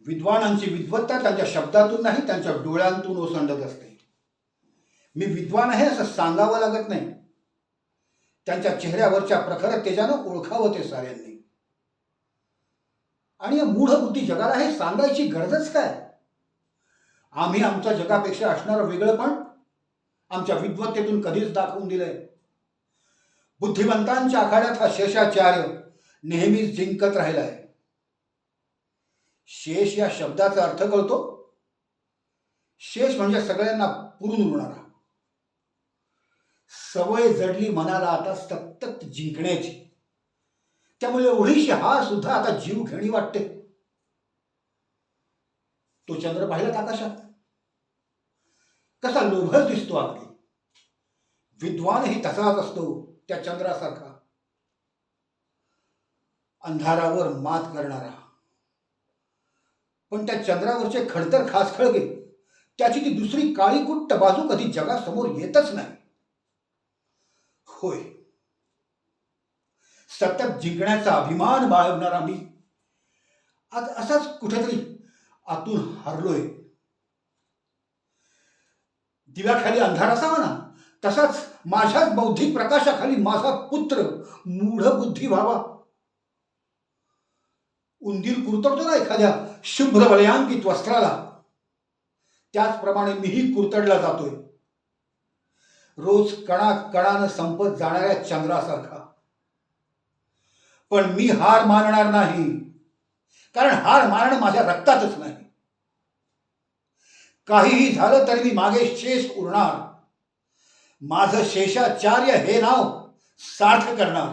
विद्वानांची विद्वत्ता त्यांच्या शब्दातून नाही, त्यांच्या डोळ्यांतून ओसंडत असते. मी विद्वान आहे असं सांगावं लागत नाही, त्यांच्या चेहऱ्यावरच्या प्रखर तेजानं ओळखावं ते साऱ्यांनी. आणि या मूढबुद्धी जगाला हे सांगायची गरजच काय? आम्ही आमच्या जगापेक्षा असणारं वेगळंपण आमच्या विद्वत्तेतून कधीच दाखवून दिलंय. बुद्धिमंतांच्या आखाड्यात हा शेषाचार्य नेहमीच जिंकत राहिलाय. शेष या शब्दाचा अर्थ कळतो? शेष म्हणजे सगळ्यांना पुरून उरणारा. सवय जडली मनाला आता सतत जिंकण्याची, त्यामुळे एवढीशी हार सुद्धा आता जीव घेणी वाटते. तो चंद्र पाहिला आकाशात, कसा लोभस दिसतो अगदी. विद्वानही तसाच असतो त्या चंद्रासारखा, अंधारावर मात करणारा. पण त्या चंद्रावरचे खडतर खासखळगे, त्याची ती दुसरी काळीकुट्ट बाजू कधी जगासमोर येतच नाही. होय, सतत जिंकण्याचा अभिमान बाळगणारा मी आज असाच कुठेतरी आतून हरलोय. दिव्याखाली अंधार असावा ना, तसाच माझ्याच बौद्धिक प्रकाशाखाली माझा पुत्र मूढबुद्धी व्हावा. उंदीर कुरतडतो ना एखाद्या शुभ्र वलयांकित वस्त्राला, त्याचप्रमाणे मीही कुरतडला जातोय, रोज कणाकणानं संपत जाणाऱ्या चंद्रासारखा. पण मी हार मानणार नाही, कारण हार मानणं माझ्या रक्तातच नाही. काहीही झालं तरी मी मागे शेष उरणार. माझं शेषाचार्य हे नाव सार्थ करणार.